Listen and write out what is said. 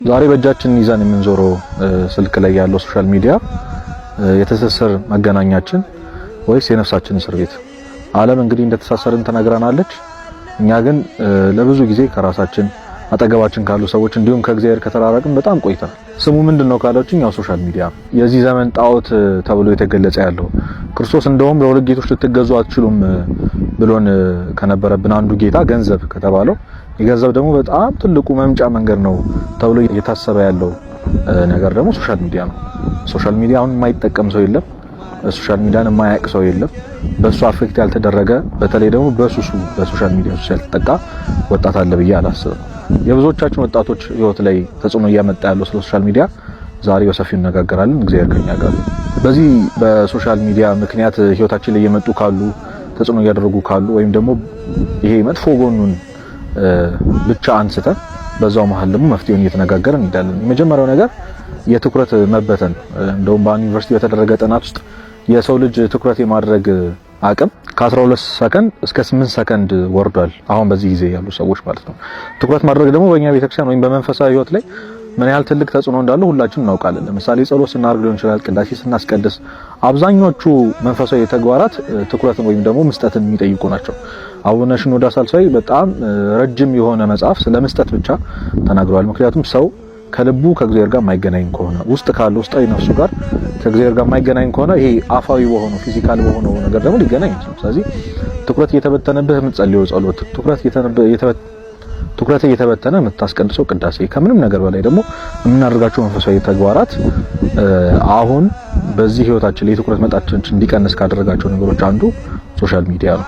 ዛሬ በእጃችን ይዘን የምንዞረው ስልክ ላይ ያለው ሶሻል ሚዲያ የተሰሰረ መገናኛችን ወይስ የነፍሳችን እስር ቤት? ዓለም እንግዲህ እንደተሳሰርን ተነግረናለች። እኛ ግን ለብዙ ጊዜ ከራሳችን አጠገባችን ካሉ ሰዎች እንዲሁም ከእግዚአብሔር ከተራራቅን በጣም ቆይተናል። ስሙ ምንድነው ካላችሁ ያው ሶሻል ሚዲያ የዚህ ዘመን ጣዖት ተብሎ የተገለጸ ያለው ክርስቶስ እንደውም ለሁለት ጌቶች ልትገዙ አትችሉም ብሎን ከነበረብን አንዱ ጌታ ገንዘብ ከተባለው የገንዘብ ደግሞ በጣም ትልቁ መምጫ መንገድ ነው ተብሎ እየታሰበ ያለው ነገር ደግሞ ሶሻል ሚዲያ ነው። ሶሻል ሚዲያውን የማይጠቀም ሰው የለም። ሶሻል ሚዲያን የማያውቅ ሰው የለም። በሱ አፌክት ያልተደረገ በተለይ ደግሞ በሱሱ በሶሻል ሚዲያ ያልተጠቃ ወጣት አለ ብዬ አላስብም። የብዙዎቻችን ወጣቶች ህይወት ላይ ተጽዕኖ እያመጣ ያለው ስለ ሶሻል ሚዲያ ዛሬ በሰፊው እንነጋገራለን። እግዚአብሔር ከኛ ጋር። በዚህ በሶሻል ሚዲያ ምክንያት ህይወታችን ላይ እየመጡ ካሉ ተጽዕኖ እያደረጉ ካሉ ወይም ደግሞ ይሄ መጥፎ ጎኑን ብቻ አንስተን በዛው መሃል ደግሞ መፍትሄውን እየተነጋገርን እንሄዳለን። የመጀመሪያው ነገር የትኩረት መበተን። እንደውም በዩኒቨርሲቲ በተደረገ ጥናት ውስጥ የሰው ልጅ ትኩረት የማድረግ አቅም ከ12 ሰከንድ እስከ 8 ሰከንድ ወርዷል። አሁን በዚህ ጊዜ ያሉ ሰዎች ማለት ነው። ትኩረት ማድረግ ደግሞ በእኛ ቤተክርስቲያን ወይም በመንፈሳዊ ህይወት ላይ ምን ያህል ትልቅ ተጽዕኖ እንዳለው ሁላችንም እናውቃለን። ለምሳሌ ጸሎት ስናደርግ ሊሆን ይችላል፣ ቅዳሴ ስናስቀድስ፣ አብዛኞቹ መንፈሳዊ ተግባራት ትኩረትን ወይም ደግሞ መስጠትን የሚጠይቁ ናቸው። አቡነ ሽኖዳ ሳልሳይ በጣም ረጅም የሆነ መጽሐፍ ስለ መስጠት ብቻ ተናግረዋል። ምክንያቱም ሰው ከልቡ ከእግዚአብሔር ጋር የማይገናኝ ከሆነ ውስጥ ካለው ውስጣዊ ነፍሱ ጋር ከእግዚአብሔር ጋር የማይገናኝ ከሆነ ይሄ አፋዊ በሆነው ፊዚካል በሆነው ነገር ደግሞ ሊገናኝ ይችላል። ስለዚህ ትኩረት እየተበተነብህ የምትጸልየው ጸሎት፣ ትኩረት እየተበተነ የምታስቀድሰው ቅዳሴ፣ ከምንም ነገር በላይ ደግሞ የምናደርጋቸው መንፈሳዊ ተግባራት አሁን በዚህ ህይወታችን ላይ ትኩረት መጣችን እንዲቀንስ ካደረጋቸው ነገሮች አንዱ ሶሻል ሚዲያ ነው።